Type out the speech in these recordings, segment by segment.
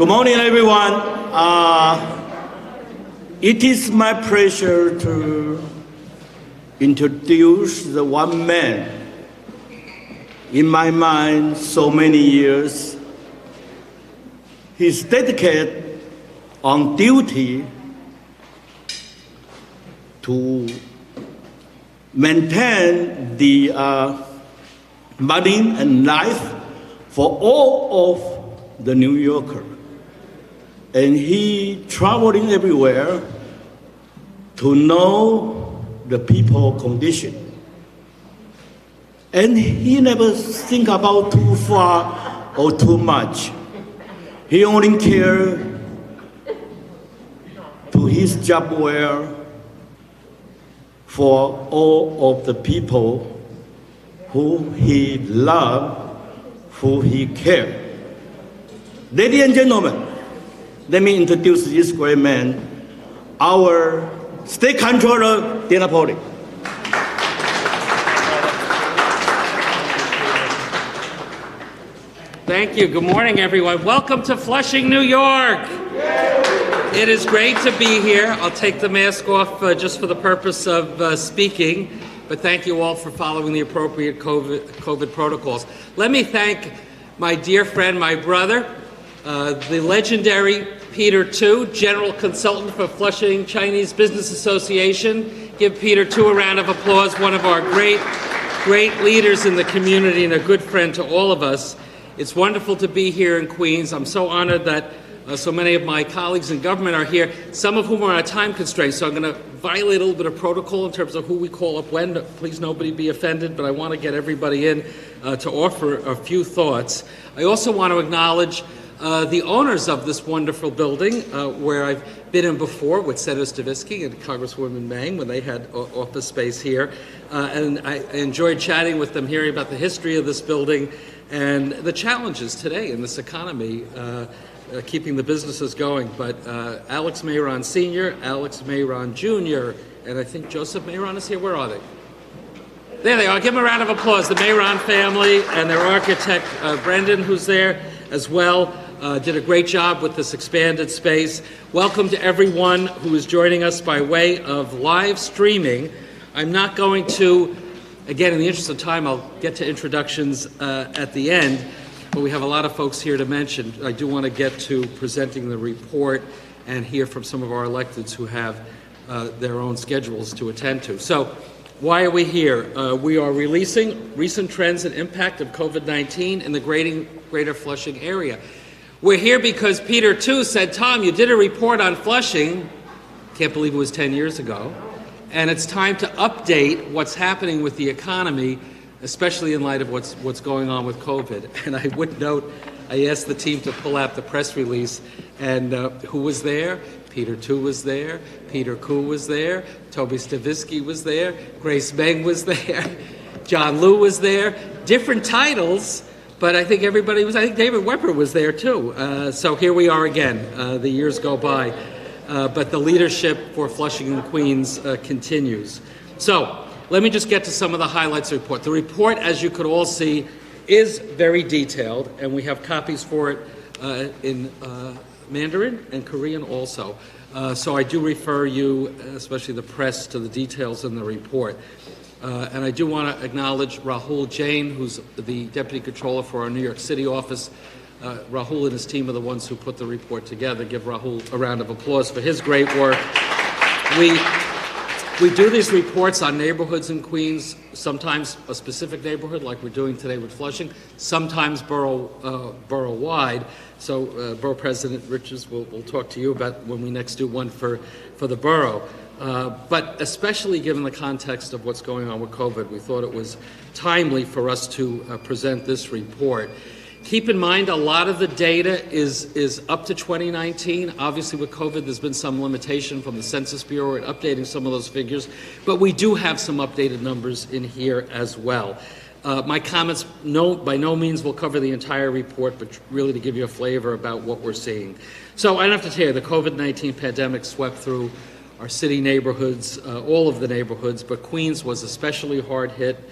Good morning, everyone. It is my pleasure to introduce the one man in my mind so many years. He's dedicated on duty to maintain the money and life for all of the New Yorkers. And he traveling everywhere to know the people condition. And he never think about too far or too much. He only care to his job well for all of the people who he loved, who he cared. Ladies and gentlemen, let me introduce this great man, our State Controller, DiNapoli. Thank you. Good morning, everyone. Welcome to Flushing, New York. It is great to be here. I'll take the mask off just for the purpose of speaking, but thank you all for following the appropriate COVID protocols. Let me thank my dear friend, my brother, the legendary Peter Tu, General Consultant for Flushing Chinese Business Association. Give Peter Tu a round of applause, one of our great leaders in the community and a good friend to all of us. It's wonderful to be here in Queens. I'm so honored that so many of my colleagues in government are here, some of whom are on time constraints, so I'm going to violate a little bit of protocol in terms of who we call up when. Please nobody be offended, but I want to get everybody in to offer a few thoughts. I also want to acknowledge the owners of this wonderful building, where I've been in before with Senator Stavisky and Congresswoman Meng when they had office space here. And I enjoyed chatting with them, hearing about the history of this building and the challenges today in this economy, keeping the businesses going. But Alex Mayron Sr., Alex Mayron Jr., and I think Joseph Mayron is here. Where are they? There they are. Give them a round of applause. The Mayron family and their architect, Brendan, who's there as well. Did a great job with this expanded space. Welcome to everyone who is joining us by way of live streaming. I'm not going to, again, in the interest of time, I'll get to introductions at the end, but we have a lot of folks here to mention. I do want to get to presenting the report and hear from some of our electeds who have their own schedules to attend to. So, why are we here? We are releasing recent trends and impact of COVID-19 in the greater Flushing area. We're here because Peter Tu said, Tom, you did a report on Flushing, can't believe it was 10 years ago, and it's time to update what's happening with the economy, especially in light of what's going on with COVID. And I would note, I asked the team to pull out the press release, and who was there? Peter Tu was there, Peter Koo was there, Toby Stavisky was there, Grace Meng was there, John Liu was there, different titles, but I think everybody was, I think David Wepper was there too. So here we are again, the years go by, but the leadership for Flushing and Queens continues. So let me just get to some of the highlights of the report. The report, as you could all see, is very detailed, and we have copies for it in Mandarin and Korean also. So I do refer you, especially the press, to the details in the report. And I do want to acknowledge Rahul Jain, who's the Deputy Controller for our New York City office. Rahul and his team are the ones who put the report together. Give Rahul a round of applause for his great work. We do these reports on neighborhoods in Queens, sometimes a specific neighborhood like we're doing today with Flushing, sometimes borough-wide. So Borough President Richards will talk to you about when we next do one for the borough. But especially given the context of what's going on with COVID, we thought it was timely for us to present this report. Keep in mind, a lot of the data is up to 2019. Obviously, with COVID, there's been some limitation from the Census Bureau in updating some of those figures, but we do have some updated numbers in here as well. My comments by no means will cover the entire report, but really to give you a flavor about what we're seeing. So I don't have to tell you, the COVID-19 pandemic swept through our city neighborhoods, all of the neighborhoods, but Queens was especially hard hit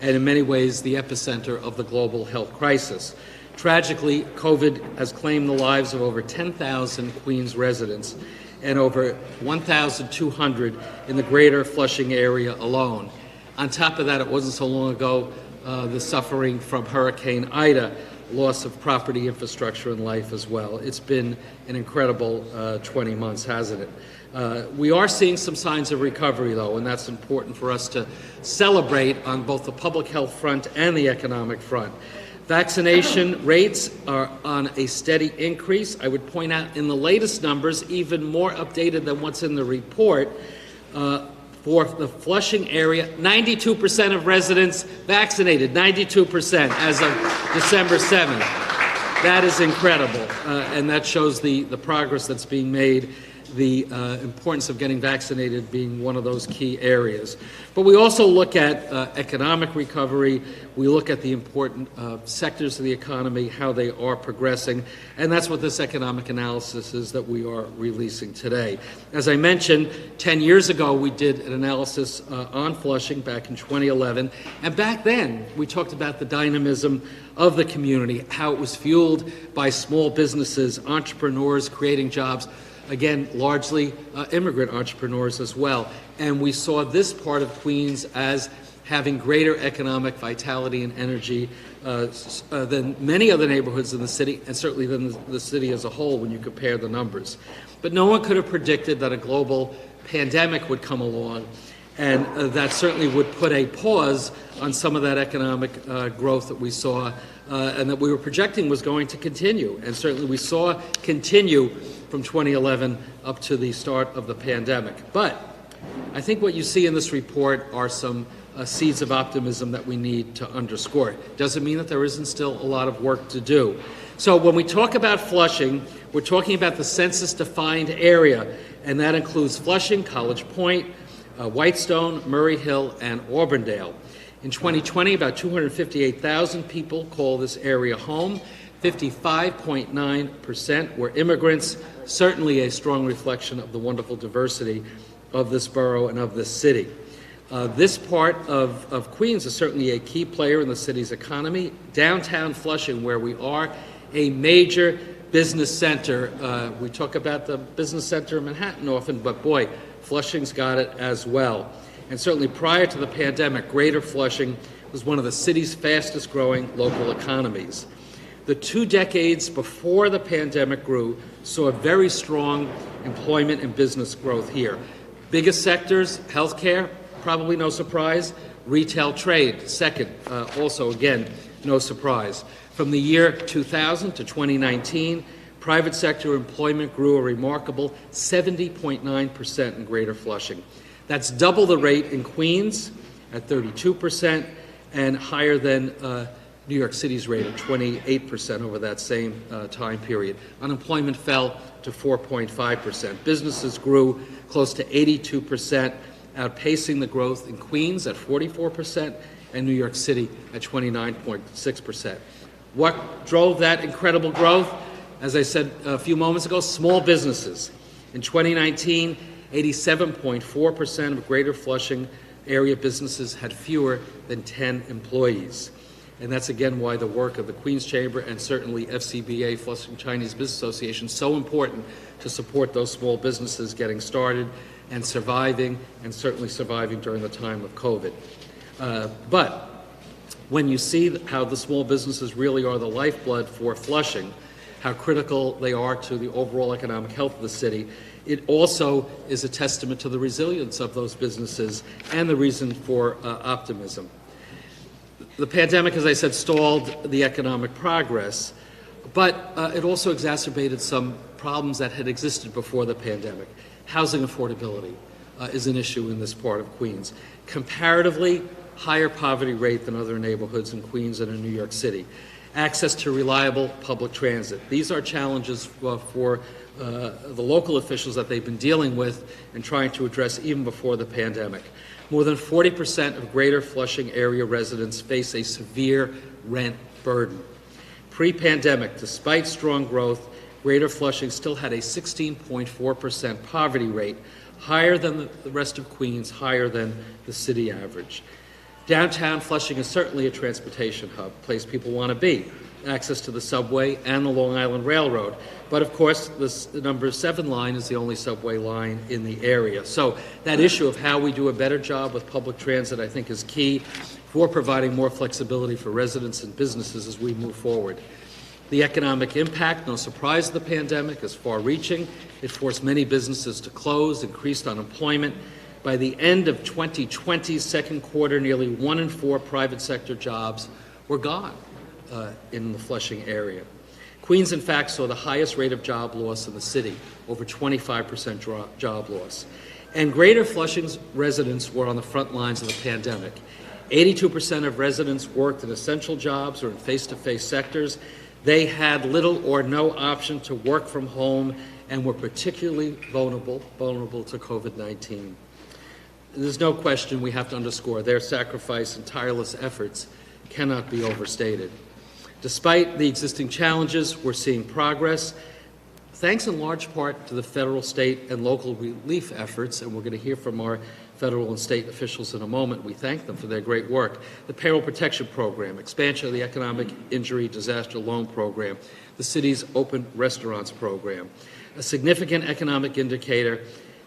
and in many ways the epicenter of the global health crisis. Tragically, COVID has claimed the lives of over 10,000 Queens residents and over 1,200 in the greater Flushing area alone. On top of that, it wasn't so long ago the suffering from Hurricane Ida, loss of property, infrastructure, and life as well. It's been an incredible 20 months, hasn't it? We are seeing some signs of recovery, though, and that's important for us to celebrate on both the public health front and the economic front. Vaccination rates are on a steady increase. I would point out in the latest numbers, even more updated than what's in the report, for the Flushing area, 92% of residents vaccinated, 92% as of December 7th. That is incredible, and that shows the progress that's being made, the importance of getting vaccinated being one of those key areas. But we also look at economic recovery. We look at the important sectors of the economy, how they are progressing, and that's what this economic analysis is that we are releasing today. As I mentioned, 10 years ago we did an analysis on Flushing back in 2011, and back then we talked about the dynamism of the community, how it was fueled by small businesses, entrepreneurs creating jobs, again, largely immigrant entrepreneurs as well. And we saw this part of Queens as having greater economic vitality and energy than many other neighborhoods in the city, and certainly than the city as a whole when you compare the numbers. But no one could have predicted that a global pandemic would come along, and that certainly would put a pause on some of that economic growth that we saw and that we were projecting was going to continue. And certainly we saw continue from 2011 up to the start of the pandemic. But I think what you see in this report are some seeds of optimism that we need to underscore. Doesn't mean that there isn't still a lot of work to do. So when we talk about Flushing, we're talking about the census-defined area, and that includes Flushing, College Point, Whitestone, Murray Hill, and Auburndale. In 2020, about 258,000 people call this area home. 55.9% were immigrants, certainly a strong reflection of the wonderful diversity of this borough and of this city. This part of Queens is certainly a key player in the city's economy. Downtown Flushing, where we are, a major business center. We talk about the business center in Manhattan often, but boy, Flushing's got it as well. And certainly prior to the pandemic, Greater Flushing was one of the city's fastest growing local economies. The 2 decades before the pandemic grew saw very strong employment and business growth here. Biggest sectors, healthcare, probably no surprise. Retail trade, second, also again, no surprise. From the year 2000 to 2019, private sector employment grew a remarkable 70.9% in Greater Flushing. That's double the rate in Queens at 32% and higher than New York City's rate of 28% over that same time period. Unemployment fell to 4.5%. Businesses grew close to 82%, outpacing the growth in Queens at 44% and New York City at 29.6%. What drove that incredible growth? As I said a few moments ago, small businesses. In 2019, 87.4% of Greater Flushing area businesses had fewer than 10 employees. And that's again why the work of the Queens Chamber and certainly FCBA, Flushing Chinese Business Association, is so important to support those small businesses getting started and surviving, and certainly surviving during the time of COVID. But when you see how the small businesses really are the lifeblood for Flushing, how critical they are to the overall economic health of the city, it also is a testament to the resilience of those businesses and the reason for optimism. The pandemic, as I said, stalled the economic progress, but it also exacerbated some problems that had existed before the pandemic. Housing affordability is an issue in this part of Queens. Comparatively, higher poverty rate than other neighborhoods in Queens and in New York City. Access to reliable public transit. These are challenges for the local officials that they've been dealing with and trying to address even before the pandemic. More than 40% of Greater Flushing area residents face a severe rent burden. Pre-pandemic, despite strong growth, Greater Flushing still had a 16.4% poverty rate, higher than the rest of Queens, higher than the city average. Downtown Flushing is certainly a transportation hub, a place people want to be. access to the subway and the Long Island Railroad. But of course, the number 7 line is the only subway line in the area. So that issue of how we do a better job with public transit, I think, is key for providing more flexibility for residents and businesses as we move forward. The economic impact, no surprise, of the pandemic is far-reaching. It forced many businesses to close, increased unemployment. By the end of 2020's second quarter, nearly 1 in 4 private sector jobs were gone in the Flushing area. Queens, in fact, saw the highest rate of job loss in the city, over 25% job loss. And Greater Flushing's residents were on the front lines of the pandemic. 82% of residents worked in essential jobs or in face-to-face sectors. They had little or no option to work from home and were particularly vulnerable to COVID-19. There's no question we have to underscore their sacrifice and tireless efforts cannot be overstated. Despite the existing challenges, we're seeing progress, thanks in large part to the federal, state, and local relief efforts, and we're going to hear from our federal and state officials in a moment. We thank them for their great work. The Payroll Protection Program, expansion of the Economic Injury Disaster Loan Program, the city's Open Restaurants Program, a significant economic indicator,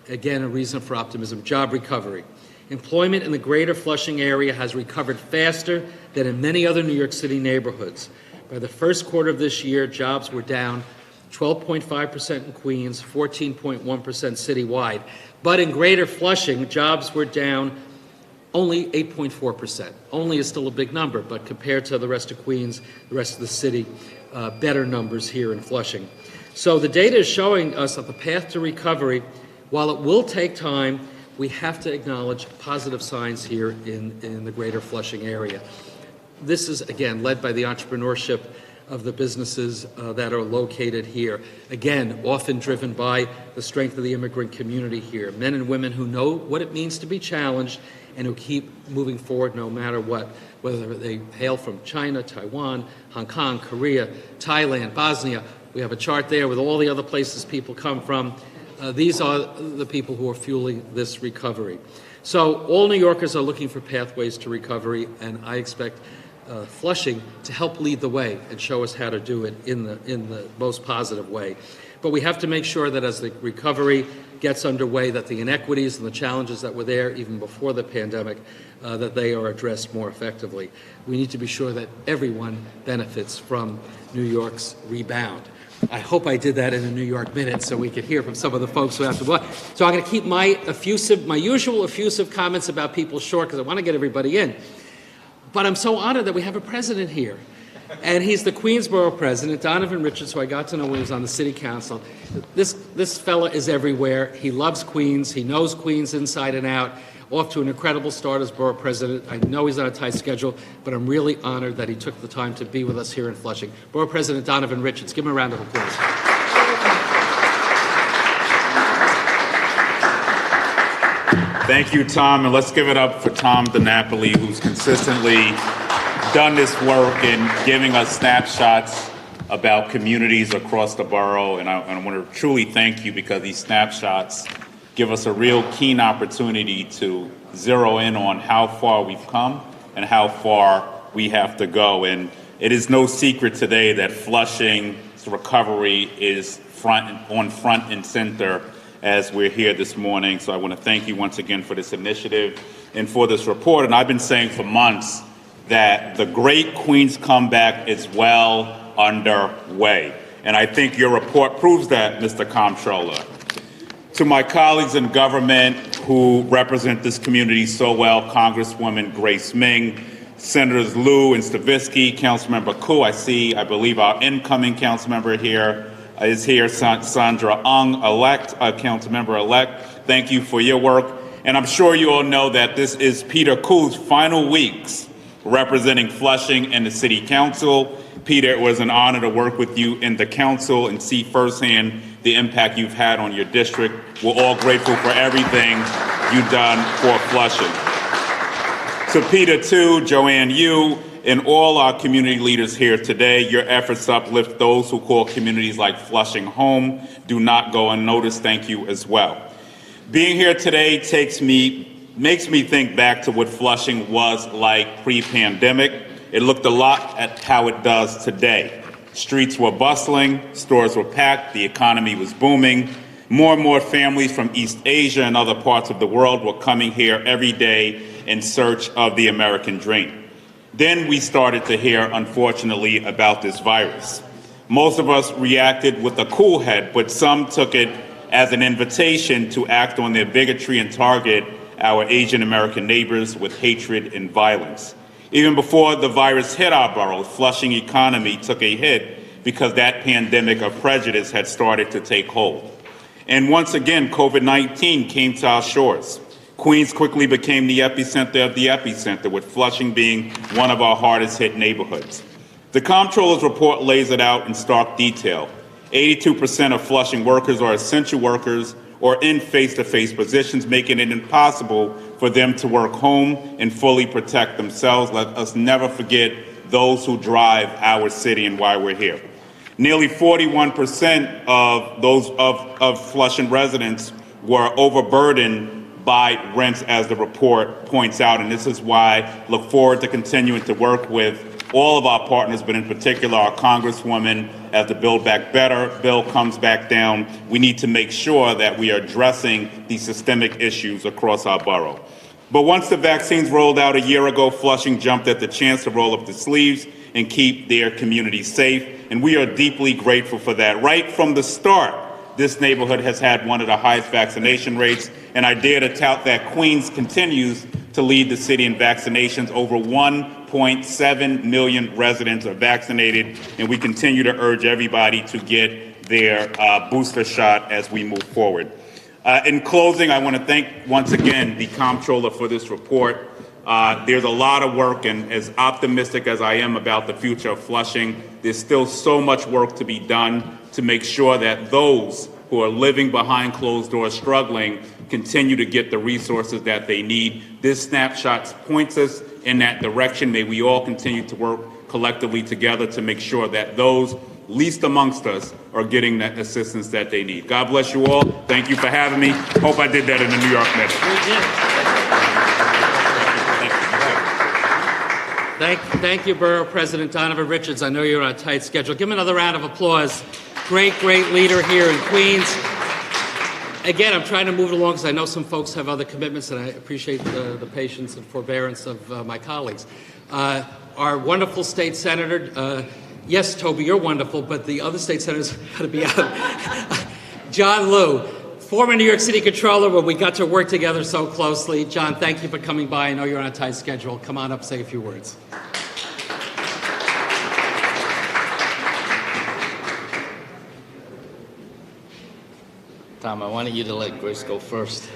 again, a reason for optimism, job recovery. Employment in the Greater Flushing area has recovered faster than in many other New York City neighborhoods. By the first quarter of this year, jobs were down 12.5% in Queens, 14.1% citywide. But in Greater Flushing, jobs were down only 8.4%. Only is still a big number, but compared to the rest of Queens, the rest of the city, better numbers here in Flushing. So the data is showing us that the path to recovery, while it will take time, we have to acknowledge positive signs here in the Greater Flushing area. This is, again, led by the entrepreneurship of the businesses that are located here. Again, often driven by the strength of the immigrant community here. Men and women who know what it means to be challenged and who keep moving forward no matter what, whether they hail from China, Taiwan, Hong Kong, Korea, Thailand, Bosnia. We have a chart there with all the other places people come from. These are the people who are fueling this recovery. So all New Yorkers are looking for pathways to recovery, and I expect Flushing to help lead the way and show us how to do it in the most positive way. But we have to make sure that as the recovery gets underway, that the inequities and the challenges that were there even before the pandemic, that they are addressed more effectively. We need to be sure that everyone benefits from New York's rebound. I hope I did that in a New York minute so we could hear from some of the folks who have to work. So I'm going to keep my usual effusive comments about people short because I want to get everybody in. But I'm so honored that we have a president here. And he's the Queensborough president, Donovan Richards, who I got to know when he was on the city council. This fella is everywhere. He loves Queens. He knows Queens inside and out. Off to an incredible start as borough president. I know he's on a tight schedule, but I'm really honored that he took the time to be with us here in Flushing. Borough President Donovan Richards, give him a round of applause. Thank you, Tom, and let's give it up for Tom DiNapoli, who's consistently done this work in giving us snapshots about communities across the borough, and I want to truly thank you because these snapshots give us a real keen opportunity to zero in on how far we've come and how far we have to go. And it is no secret today that Flushing's recovery is front and center as we're here this morning. So I want to thank you once again for this initiative and for this report. And I've been saying for months that the great Queens comeback is well underway. And I think your report proves that, Mr. Comptroller. To my colleagues in government who represent this community so well, Congresswoman Grace Ming, Senators Lieu and Stavisky, Councilmember Koo, I believe our incoming councilmember here is here, Sandra Ung, councilmember-elect. Thank you for your work. And I'm sure you all know that this is Peter Koo's final weeks representing Flushing and the City Council. Peter, it was an honor to work with you in the council and see firsthand the impact you've had on your district. We're all grateful for everything you've done for Flushing. To Peter, too, Joanne, you, and all our community leaders here today, your efforts to uplift those who call communities like Flushing home do not go unnoticed. Thank you as well. Being here today makes me think back to what Flushing was like pre-pandemic. it looked a lot at how it does today. Streets were bustling, stores were packed, the economy was booming. More and more families from East Asia and other parts of the world were coming here every day in search of the American dream. Then we started to hear, unfortunately, about this virus. Most of us reacted with a cool head, but some took it as an invitation to act on their bigotry and target our Asian American neighbors with hatred and violence. Even before the virus hit our borough, Flushing economy took a hit because that pandemic of prejudice had started to take hold. And once again, COVID-19 came to our shores. Queens quickly became the epicenter of the epicenter, with Flushing being one of our hardest hit neighborhoods. The Comptroller's report lays it out in stark detail. 82% of Flushing workers are essential workers or in face-to-face positions, making it impossible for them to work home and fully protect themselves. Let us never forget those who drive our city and why we're here. Nearly 41% of those of Flushing residents were overburdened by rents, as the report points out, and this is why I look forward to continuing to work with all of our partners, but in particular our Congresswoman, as the Build Back Better bill comes back down. We need to make sure that we are addressing these systemic issues across our borough. But once the vaccines rolled out a year ago, Flushing jumped at the chance to roll up the sleeves and keep their community safe, and we are deeply grateful for that. Right from the start, this neighborhood has had one of the highest vaccination rates, and I dare to tout that Queens continues to lead the city in vaccinations. Over 1.7 million residents are vaccinated, and we continue to urge everybody to get their booster shot as we move forward. In closing, I want to thank once again the Comptroller for this report. There's a lot of work, and as optimistic as I am about the future of Flushing, there's still so much work to be done to make sure that those who are living behind closed doors struggling continue to get the resources that they need. This snapshot points us in that direction. May we all continue to work collectively together to make sure that those least amongst us are getting that assistance that they need. God bless you all. Thank you for having me. Hope I did that in the New York message. Thank you, Borough President Donovan Richards. I know you're on a tight schedule. Give him another round of applause. Great leader here in Queens. Again, I'm trying to move it along because I know some folks have other commitments, and I appreciate the patience and forbearance of my colleagues. Our wonderful state senator, yes, Toby, you're wonderful, but the other state senators got to be out. John Liu, former New York City Controller, where we got to work together so closely. John, thank you for coming by. I know you're on a tight schedule. Come on up, say a few words. Tom, I wanted you to let Grace go first,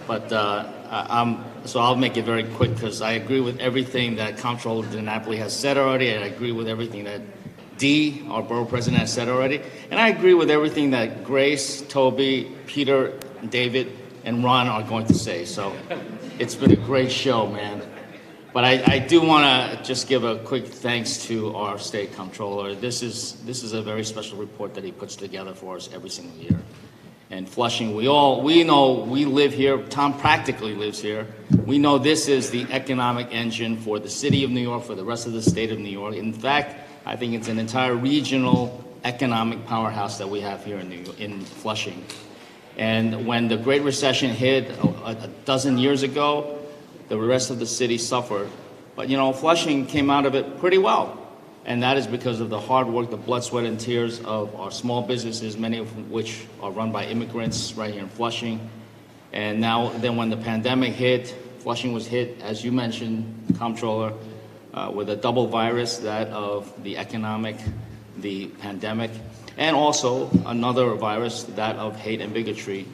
but so I'll make it very quick because I agree with everything that Comptroller DiNapoli has said already, and I agree with everything that Dee, our borough president, has said already, and I agree with everything that Grace, Toby, Peter, David, and Ron are going to say. So it's been a great show, man. But I do want to just give a quick thanks to our state comptroller. This is a very special report that he puts together for us every single year. And Flushing, we know, we live here. Tom practically lives here. We know this is the economic engine for the city of New York, for the rest of the state of New York. In fact, I think it's an entire regional economic powerhouse that we have here in Flushing. And when the Great Recession hit a dozen years ago, the rest of the city suffered. But you know, Flushing came out of it pretty well. And that is because of the hard work, the blood, sweat, and tears of our small businesses, many of which are run by immigrants right here in Flushing. And now, then when the pandemic hit, Flushing was hit, as you mentioned, Comptroller, with a double virus, that of the economic, the pandemic, and also another virus, that of hate and bigotry.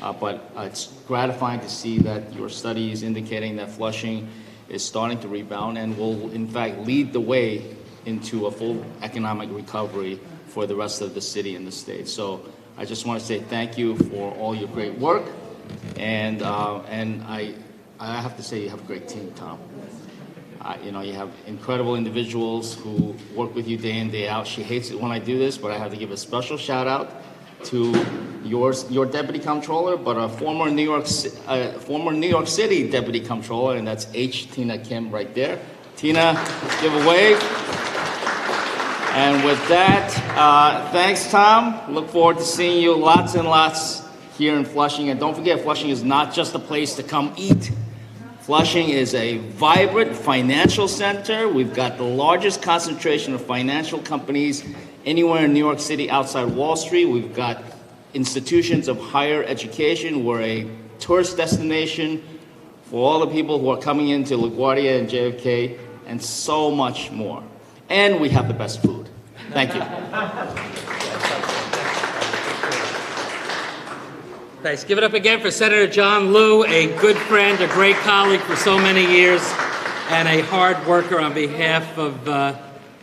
But it's gratifying to see that your study is indicating that Flushing is starting to rebound and will, in fact, lead the way into a full economic recovery for the rest of the city and the state. So I just want to say thank you for all your great work, and I have to say you have a great team, Tom. You know, you have incredible individuals who work with you day in, day out. She hates it when I do this, but I have to give a special shout out to your deputy comptroller, but a former New York City deputy comptroller, and that's Tina Kim right there. Tina, give a wave. And with that, thanks, Tom. Look forward to seeing you lots and lots here in Flushing. And don't forget, Flushing is not just a place to come eat. Flushing is a vibrant financial center. We've got the largest concentration of financial companies anywhere in New York City outside Wall Street. We've got institutions of higher education. We're a tourist destination for all the people who are coming into LaGuardia and JFK, and so much more. And we have the best food. Thank you. Thanks. Give it up again for Senator John Liu, a good friend, a great colleague for so many years, and a hard worker on behalf of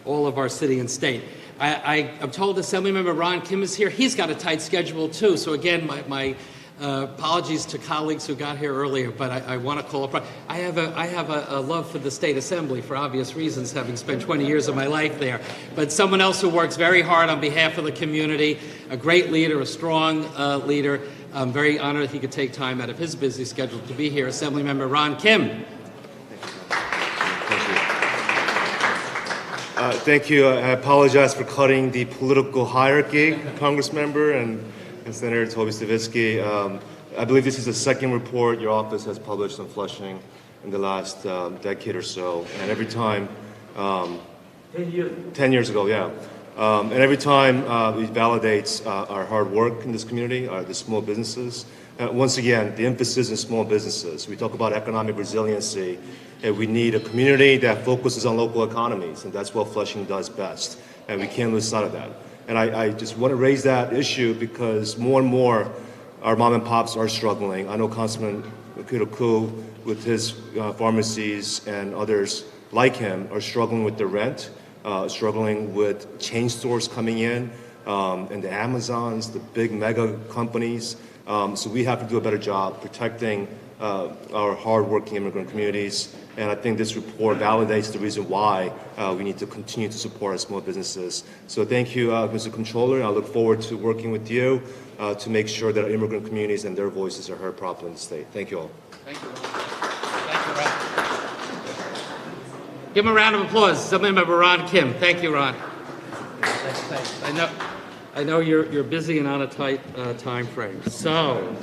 all of our city and state. I'm told Assemblymember Ron Kim is here. He's got a tight schedule, too. So, again, my apologies to colleagues who got here earlier, but I want to call up. I have a love for the State Assembly for obvious reasons, having spent 20 years of my life there. But someone else who works very hard on behalf of the community, a great leader, a strong leader. I'm very honored he could take time out of his busy schedule to be here. Assemblymember Ron Kim. Thank you. I apologize for cutting the political hierarchy, Congressmember and Senator Toby Stavitsky. I believe this is the second report your office has published on Flushing in the last decade or so. And every time, 10 years ago, yeah. And every time it validates our hard work in this community, the small businesses. Once again, the emphasis in small businesses. We talk about economic resiliency. And we need a community that focuses on local economies, and that's what Flushing does best. And we can't lose sight of that. And I just want to raise that issue because more and more our mom and pops are struggling. I know Councilman Kudoku with his pharmacies and others like him are struggling with the rent, struggling with chain stores coming in, and the Amazons, the big mega companies. So we have to do a better job protecting our hardworking immigrant communities. And I think this report validates the reason why we need to continue to support our small businesses. So thank you, Mr. Controller. I look forward to working with you to make sure that our immigrant communities and their voices are heard properly in the state. Thank you all. Thank you. Thank you, Ron. Give him a round of applause. Assemblymember Ron Kim. Thank you, Ron. Thanks. I know you're busy and on a tight time frame. So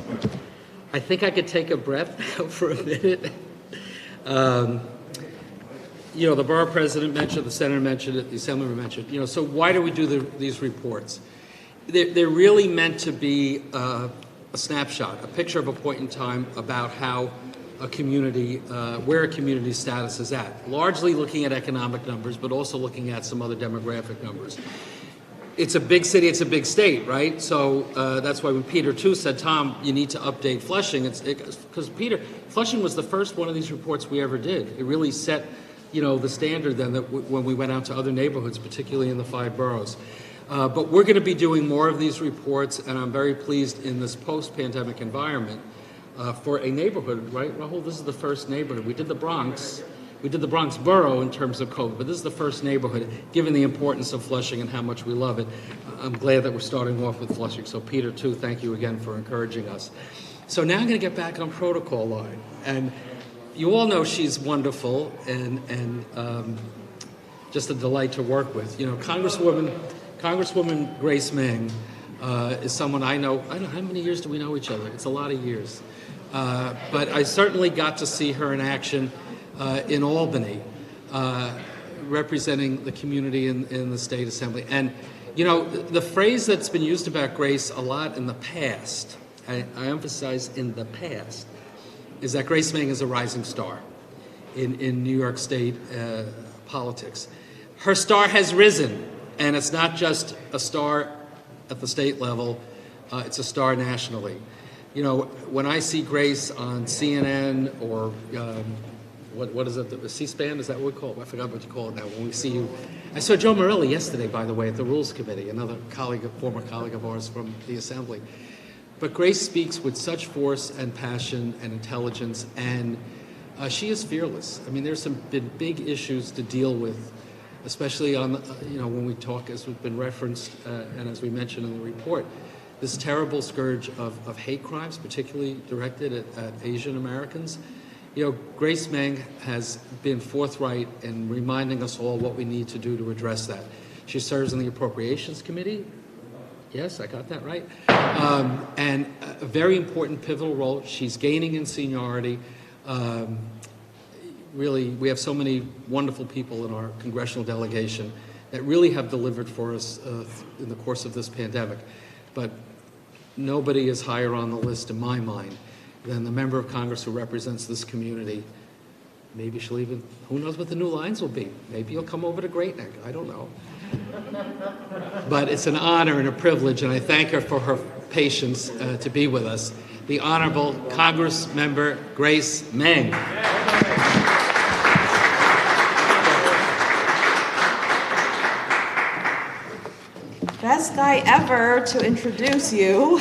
I think I could take a breath now for a minute. The borough president mentioned, the senator mentioned it, the assemblyman mentioned, so why do we do these reports? They're really meant to be a snapshot, a picture of a point in time about how a community, where a community status is at, largely looking at economic numbers, but also looking at some other demographic numbers. It's a big city, it's a big state, right? So that's why when Peter, too, said, Tom, you need to update Flushing, because Flushing was the first one of these reports we ever did. It really set, the standard then that when we went out to other neighborhoods, particularly in the 5 boroughs. But we're going to be doing more of these reports, and I'm very pleased in this post-pandemic environment for a neighborhood, right? Rahul, this is the first neighborhood. We did the Bronx. We did the Bronx borough in terms of COVID, but this is the first neighborhood, given the importance of Flushing and how much we love it. I'm glad that we're starting off with Flushing. So Peter, too, thank you again for encouraging us. So now I'm going to get back on protocol line. And you all know she's wonderful and just a delight to work with. Congresswoman Grace Meng is someone I know. I don't know, how many years do we know each other? It's a lot of years. But I certainly got to see her in action in Albany, representing the community in the State Assembly. And, the phrase that's been used about Grace a lot in the past, I emphasize in the past, is that Grace Meng is a rising star in New York State politics. Her star has risen, and it's not just a star at the state level, it's a star nationally. When I see Grace on CNN or what is it, the C-SPAN, is that what we call it? I forgot what you call it now. When we see you, I saw Joe Morelli yesterday, by the way, at the Rules Committee, another former colleague of ours from the Assembly. But Grace speaks with such force and passion and intelligence, and she is fearless. I mean, there's some big issues to deal with, especially on, when we talk, as we've been referenced, and as we mentioned in the report, this terrible scourge of hate crimes, particularly directed at Asian Americans. You know, Grace Meng has been forthright in reminding us all what we need to do to address that. She serves on the Appropriations Committee. Yes, I got that right. And a very important pivotal role. She's gaining in seniority. Really, we have so many wonderful people in our congressional delegation that really have delivered for us in the course of this pandemic. But nobody is higher on the list in my mind than the member of Congress who represents this community. Maybe she'll even, who knows what the new lines will be? Maybe you'll come over to Great Neck, I don't know. But it's an honor and a privilege, and I thank her for her patience to be with us. The Honorable Congress Member Grace Meng. Best guy ever to introduce you.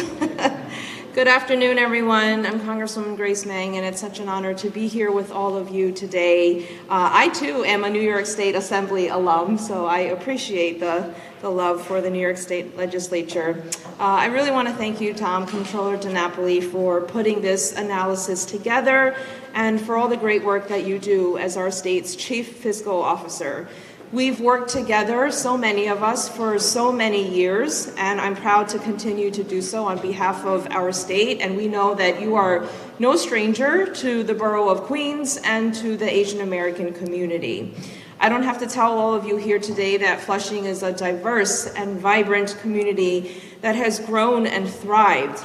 Good afternoon, everyone. I'm Congresswoman Grace Meng, and it's such an honor to be here with all of you today. I, too, am a New York State Assembly alum, so I appreciate the love for the New York State Legislature. I really want to thank you, Tom, Comptroller DiNapoli, for putting this analysis together and for all the great work that you do as our state's Chief Fiscal Officer. We've worked together, so many of us, for so many years, and I'm proud to continue to do so on behalf of our state. And we know that you are no stranger to the borough of Queens and to the Asian American community. I don't have to tell all of you here today that Flushing is a diverse and vibrant community that has grown and thrived.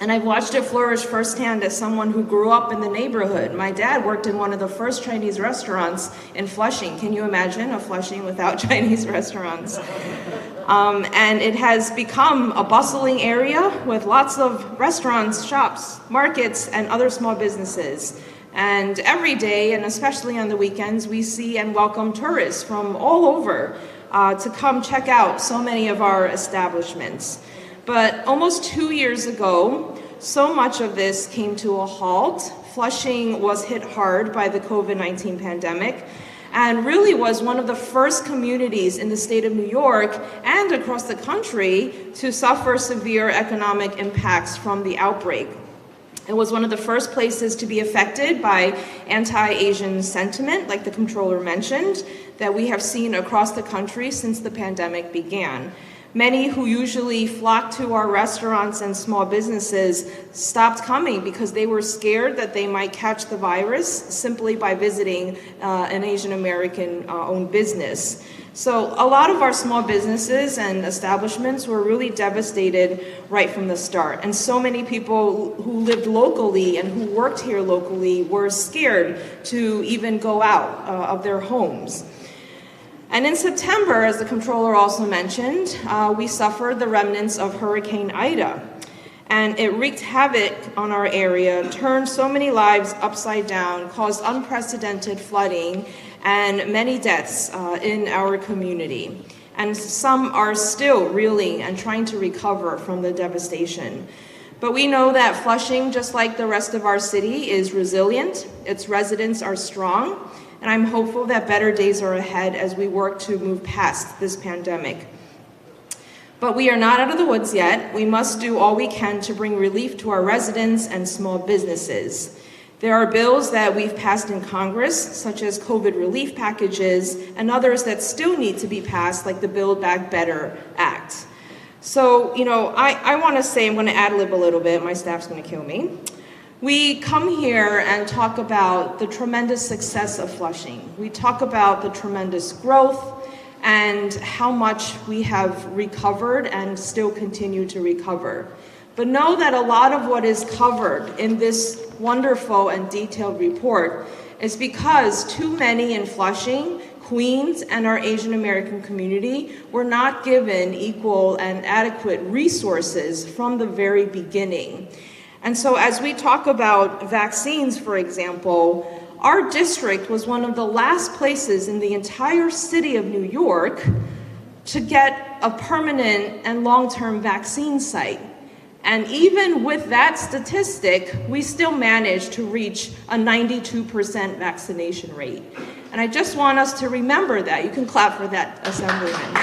And I've watched it flourish firsthand as someone who grew up in the neighborhood. My dad worked in one of the first Chinese restaurants in Flushing. Can you imagine a Flushing without Chinese restaurants? And it has become a bustling area with lots of restaurants, shops, markets, and other small businesses. And every day, and especially on the weekends, we see and welcome tourists from all over to come check out so many of our establishments. But almost 2 years ago, so much of this came to a halt. Flushing was hit hard by the COVID-19 pandemic and really was one of the first communities in the state of New York and across the country to suffer severe economic impacts from the outbreak. It was one of the first places to be affected by anti-Asian sentiment, like the Comptroller mentioned, that we have seen across the country since the pandemic began. Many who usually flock to our restaurants and small businesses stopped coming because they were scared that they might catch the virus simply by visiting an Asian American owned business. So a lot of our small businesses and establishments were really devastated right from the start. And so many people who lived locally and who worked here locally were scared to even go out of their homes. And in September, as the Comptroller also mentioned, we suffered the remnants of Hurricane Ida. And it wreaked havoc on our area, turned so many lives upside down, caused unprecedented flooding, and many deaths in our community. And some are still reeling and trying to recover from the devastation. But we know that Flushing, just like the rest of our city, is resilient. Its residents are strong. And I'm hopeful that better days are ahead as we work to move past this pandemic. But we are not out of the woods yet. We must do all we can to bring relief to our residents and small businesses. There are bills that we've passed in Congress, such as COVID relief packages, and others that still need to be passed, like the Build Back Better Act. So, I want to say, I'm going to ad-lib a little bit. My staff's going to kill me. We come here and talk about the tremendous success of Flushing. We talk about the tremendous growth and how much we have recovered and still continue to recover. But know that a lot of what is covered in this wonderful and detailed report is because too many in Flushing, Queens, and our Asian American community were not given equal and adequate resources from the very beginning. And so as we talk about vaccines, for example, our district was one of the last places in the entire city of New York to get a permanent and long-term vaccine site. And even with that statistic, we still managed to reach a 92% vaccination rate. And I just want us to remember that. You can clap for that, Assemblyman.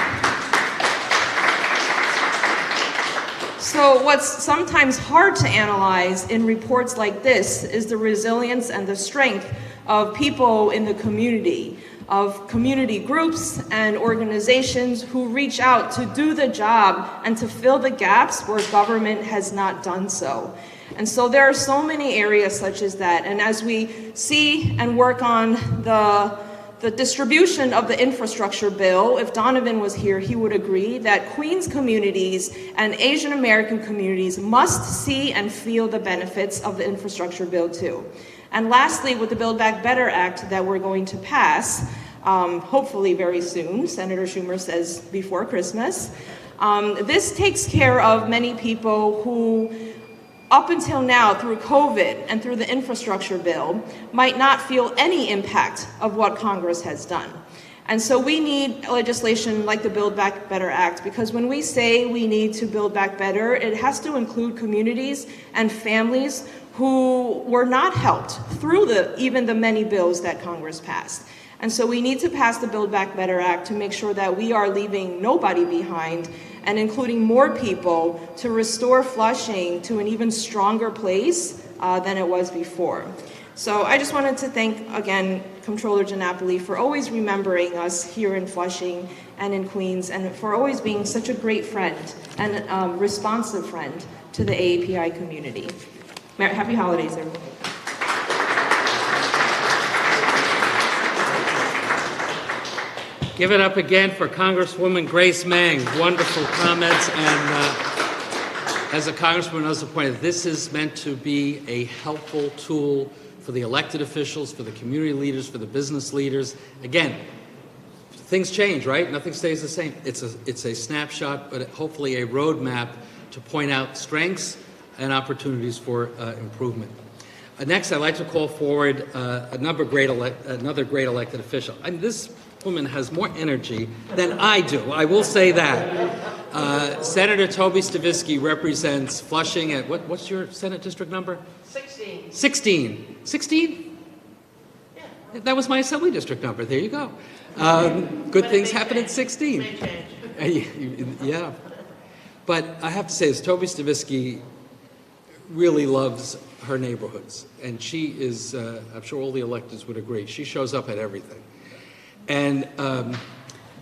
So what's sometimes hard to analyze in reports like this is the resilience and the strength of people in the community, of community groups and organizations who reach out to do the job and to fill the gaps where government has not done so. And so there are so many areas such as that. And as we see and work on the distribution of the infrastructure bill, if Donovan was here, he would agree that Queens communities and Asian American communities must see and feel the benefits of the infrastructure bill too. And lastly, with the Build Back Better Act that we're going to pass, hopefully very soon, Senator Schumer says before Christmas, this takes care of many people who, up until now, through COVID and through the infrastructure bill, might not feel any impact of what Congress has done. And so we need legislation like the Build Back Better Act, because when we say we need to build back better, it has to include communities and families who were not helped through even the many bills that Congress passed. And so we need to pass the Build Back Better Act to make sure that we are leaving nobody behind and including more people to restore Flushing to an even stronger place than it was before. So I just wanted to thank, again, Comptroller DiNapoli for always remembering us here in Flushing and in Queens, and for always being such a great friend and responsive friend to the AAPI community. Happy holidays, everyone. Give it up again for Congresswoman Grace Meng. Wonderful comments, and as a congresswoman also pointed, this is meant to be a helpful tool for the elected officials, for the community leaders, for the business leaders. Again, things change, right? Nothing stays the same. It's a snapshot, but hopefully a roadmap to point out strengths and opportunities for improvement. Next, I'd like to call forward another great elected official. This woman has more energy than I do, I will say that. Senator Toby Stavisky represents Flushing at, what's your Senate district number? 16. 16. 16? Yeah. That was my assembly district number. There you go. Good things happen at 16. May change. Yeah. But I have to say this, Toby Stavisky really loves her neighborhoods. And she is, I'm sure all the electeds would agree, she shows up at everything. And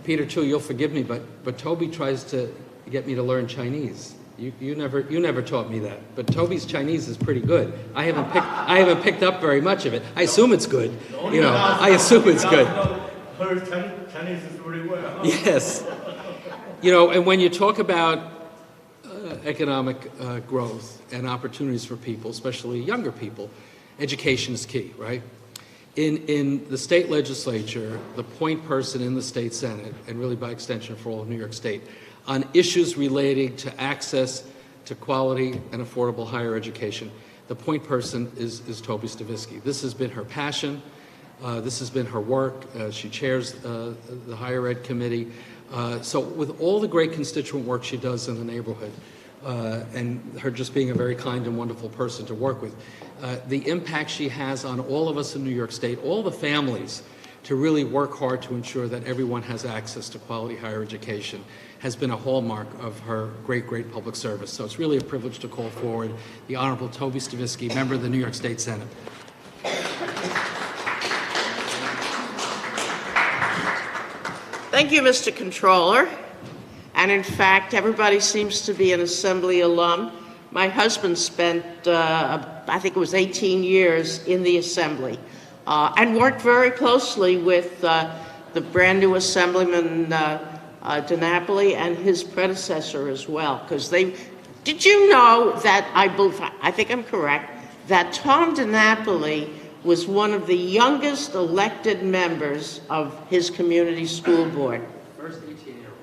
Peter, too, you'll forgive me, but Toby tries to get me to learn Chinese. You never taught me that. But Toby's Chinese is pretty good. I haven't picked up very much of it. I assume it's good. You know, I assume it's good. Her Chinese is very well. Yes. You know, and when you talk about economic growth and opportunities for people, especially younger people, education is key, right? In the state legislature, the point person in the state Senate, and really by extension for all of New York State, on issues relating to access to quality and affordable higher education, the point person is Toby Stavisky. This has been her passion. This has been her work. She chairs the Higher Ed Committee. So with all the great constituent work she does in the neighborhood, and her just being a very kind and wonderful person to work with, the impact she has on all of us in New York State, all the families, to really work hard to ensure that everyone has access to quality higher education, has been a hallmark of her great, great public service. So it's really a privilege to call forward the Honorable Toby Stavisky, member of the New York State Senate. Thank you, Mr. Controller. And in fact, everybody seems to be an Assembly alum. My husband spent, I think it was 18 years in the Assembly, and worked very closely with the brand new Assemblyman DiNapoli and his predecessor as well. Because did you know that, I think I'm correct, that Tom DiNapoli was one of the youngest elected members of his community school board? First 18-year-old.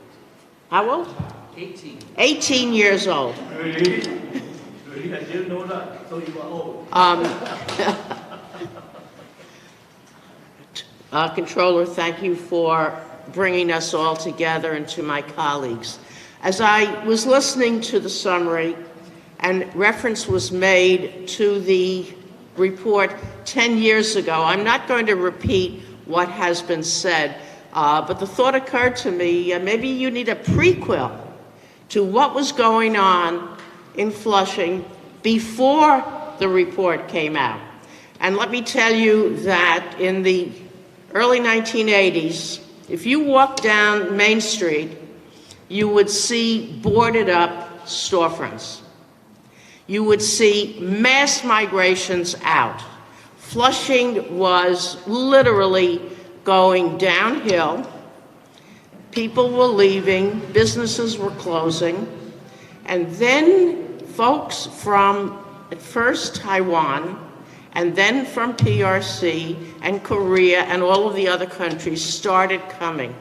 How old? 18. 18 years old. Really? Really? I didn't know that. So you are old. Controller, thank you for bringing us all together, and to my colleagues. As I was listening to the summary, and reference was made to the report 10 years ago, I'm not going to repeat what has been said, but the thought occurred to me, maybe you need a prequel to what was going on in Flushing before the report came out. And let me tell you that in the early 1980s, if you walk down Main Street, you would see boarded up storefronts. You would see mass migrations out. Flushing was literally going downhill. People were leaving, businesses were closing, and then folks from, at first, Taiwan, and then from PRC and Korea and all of the other countries started coming.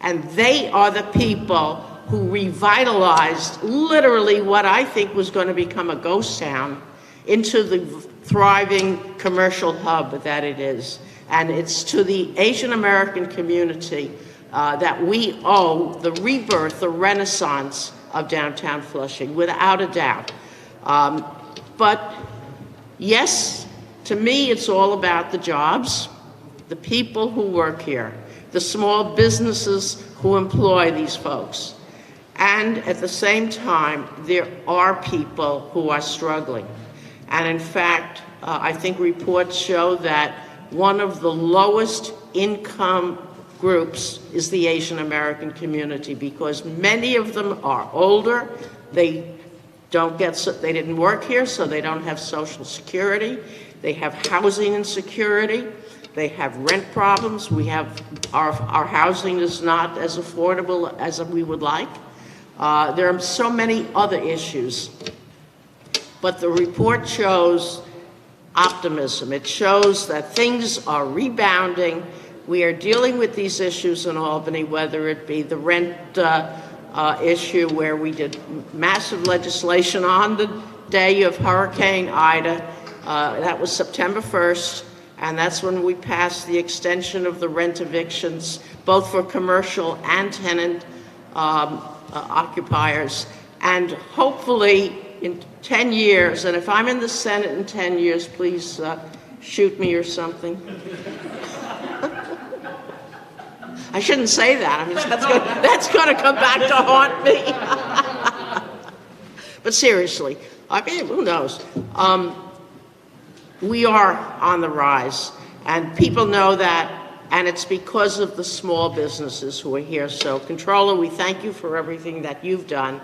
And they are the people who revitalized literally what I think was going to become a ghost town into the thriving commercial hub that it is. And it's to the Asian American community that we owe the rebirth, the renaissance of downtown Flushing, without a doubt. But yes, to me, it's all about the jobs, the people who work here, the small businesses who employ these folks. And at the same time, there are people who are struggling. And in fact, I think reports show that one of the lowest income groups is the Asian American community, because many of them are older. They didn't work here, so they don't have Social Security. They have housing insecurity. They have rent problems. Our housing is not as affordable as we would like. There are so many other issues. But the report shows optimism. It shows that things are rebounding. We are dealing with these issues in Albany, whether it be the rent issue, where we did massive legislation on the day of Hurricane Ida. That was September 1st, and that's when we passed the extension of the rent evictions, both for commercial and tenant occupiers. And hopefully in 10 years, and if I'm in the Senate in 10 years, please shoot me or something. I shouldn't say that. I mean, that's going to come back to haunt me. But seriously, I mean, who knows? We are on the rise, and people know that, and it's because of the small businesses who are here. So, Comptroller, we thank you for everything that you've done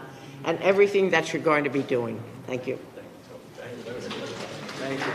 and everything that you're going to be doing. Thank you. Thank you.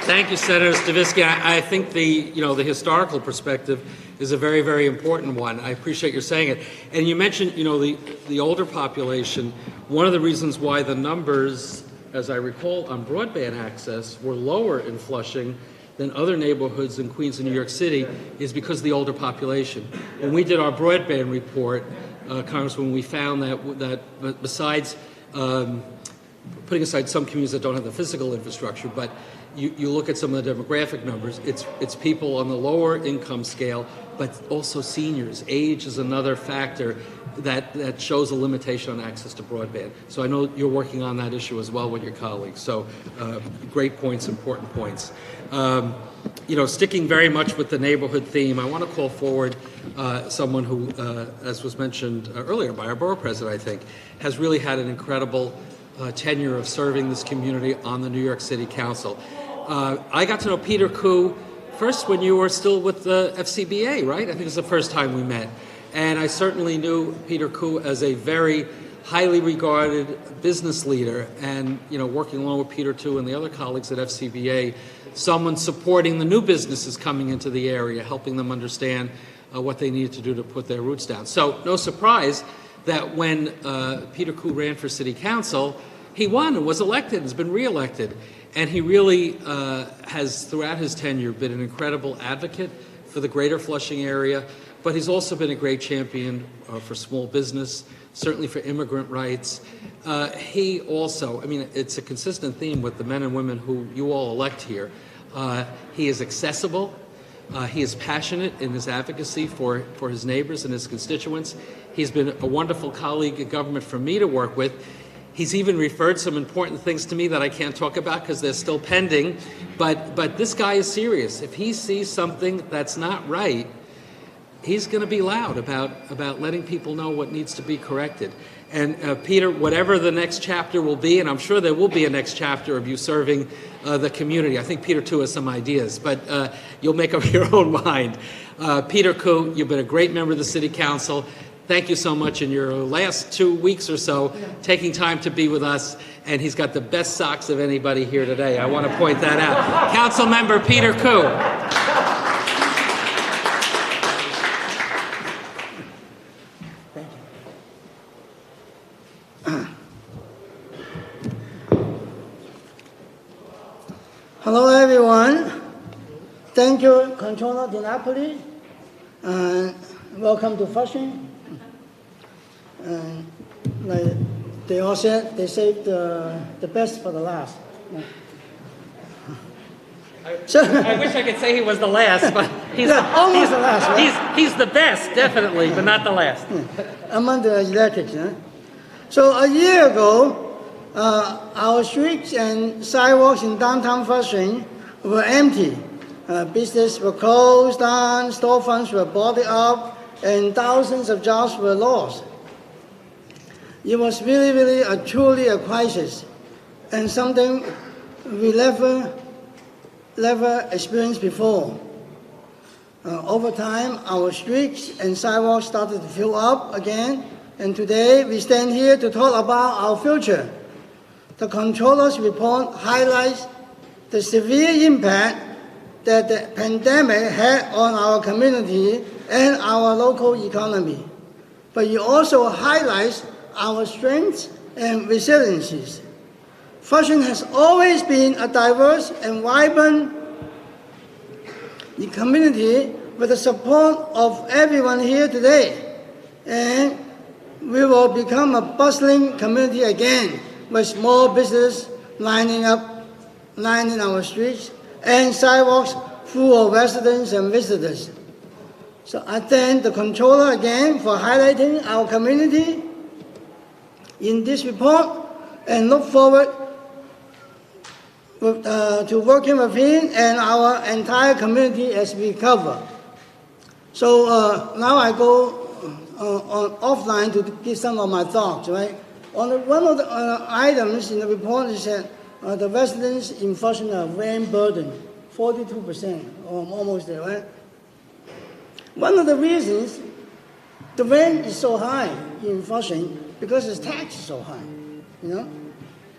Thank you, Senator Stavisky. I think the historical perspective is a very, very important one. I appreciate your saying it. And you mentioned, the older population. One of the reasons why the numbers, as I recall, on broadband access were lower in Flushing than other neighborhoods in Queens and New York City is because of the older population. When we did our broadband report, Congresswoman, we found that besides putting aside some communities that don't have the physical infrastructure, but you look at some of the demographic numbers, it's people on the lower income scale, but also seniors. Age is another factor that shows a limitation on access to broadband. So I know you're working on that issue as well with your colleagues. So great points, important points. Sticking very much with the neighborhood theme, I want to call forward someone who, as was mentioned earlier by our borough president, I think, has really had an incredible tenure of serving this community on the New York City Council. I got to know Peter Koo first when you were still with the FCBA, right? I think it was the first time we met. And I certainly knew Peter Koo as a very highly regarded business leader, and working along with Peter too and the other colleagues at FCBA, someone supporting the new businesses coming into the area, helping them understand what they needed to do to put their roots down. So no surprise that when Peter Koo ran for City Council, he won and was elected and has been reelected. And he really has, throughout his tenure, been an incredible advocate for the greater Flushing area, but he's also been a great champion for small business, certainly for immigrant rights. He also, it's a consistent theme with the men and women who you all elect here. He is accessible. He is passionate in his advocacy for his neighbors and his constituents. He's been a wonderful colleague in government for me to work with. He's even referred some important things to me that I can't talk about because they're still pending. But this guy is serious. If he sees something that's not right, he's going to be loud about letting people know what needs to be corrected. And Peter, whatever the next chapter will be, and I'm sure there will be a next chapter of you serving the community. I think Peter, too, has some ideas, but you'll make up your own mind. Peter Koo, you've been a great member of the City Council. Thank you so much in your last 2 weeks or so, taking time to be with us. And he's got the best socks of anybody here today. I want to point that out. Council Member Peter Koo. Hello, everyone. Thank you, Controller DiNapoli. Welcome to Flushing. Like they all said, they saved the best for the last. I wish I could say he was the last, but he's almost the last. Right? He's the best, definitely, but not the last. Among the elected. So a year ago, our streets and sidewalks in downtown Flushing were empty. Businesses were closed down, storefronts were boarded up, and thousands of jobs were lost. It was really truly a crisis, and something we never experienced before. Over time, our streets and sidewalks started to fill up again, and today we stand here to talk about our future. The Controller's report highlights the severe impact that the pandemic had on our community and our local economy. But it also highlights our strengths and resiliencies. Flushing has always been a diverse and vibrant community with the support of everyone here today. And we will become a bustling community again, with small business lining our streets and sidewalks full of residents and visitors. So I thank the Controller again for highlighting our community in this report and look forward to working with him and our entire community as we recover. So now I go offline to give some of my thoughts, right? One of the items in the report is that the residents in Flushing are rent burdened, 42%, or almost there, right? One of the reasons the rent is so high in Flushing because the tax is so high,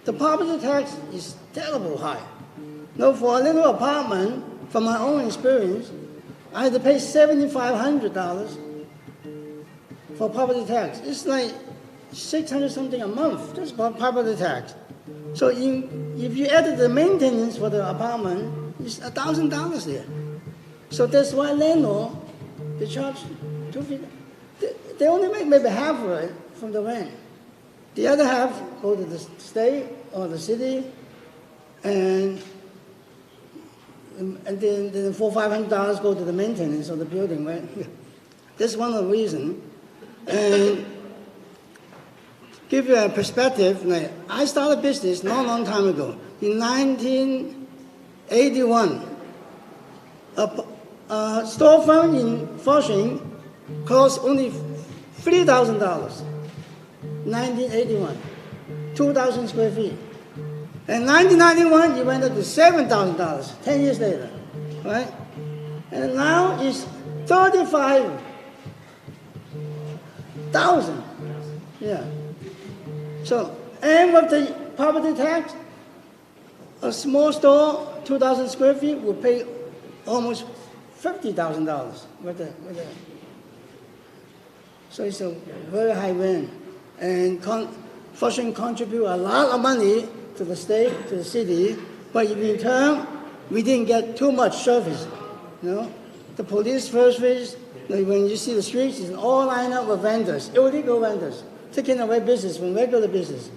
The property tax is terrible high. For a little apartment, from my own experience, I had to pay $7,500 for property tax. It's like $600 something a month just for property tax. So if you added the maintenance for the apartment, it's $1,000 there. So that's why landlord, they charge $250. They only make maybe half of it from the rent. The other half go to the state or the city, and then $400 or $500 go to the maintenance of the building, right? That's one of the reasons. And give you a perspective, I started business long time ago. In 1981, a storefront in Flushing cost only $3,000. 1981, 2,000 square feet. In 1991, it went up to $7,000, 10 years later, right? And now it's $35,000. Yeah. So, and with the property tax, a small store, 2,000 square feet, will pay almost $50,000 with the. So it's a very high rent. And Flushing contribute a lot of money to the state, to the city, but in return, we didn't get too much service. The police service, when you see the streets, it's all lined up with vendors, illegal vendors, taking away business from regular business.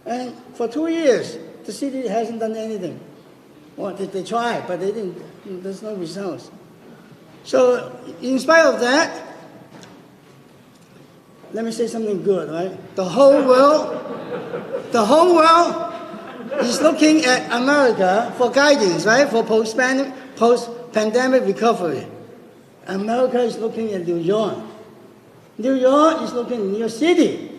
And for 2 years, the city hasn't done anything. Well, they tried, but they didn't. There's no results. So, in spite of that, let me say something good, right? The whole world is looking at America for guidance, right? For post-pandemic recovery. America is looking at New York. New York is looking at New York City.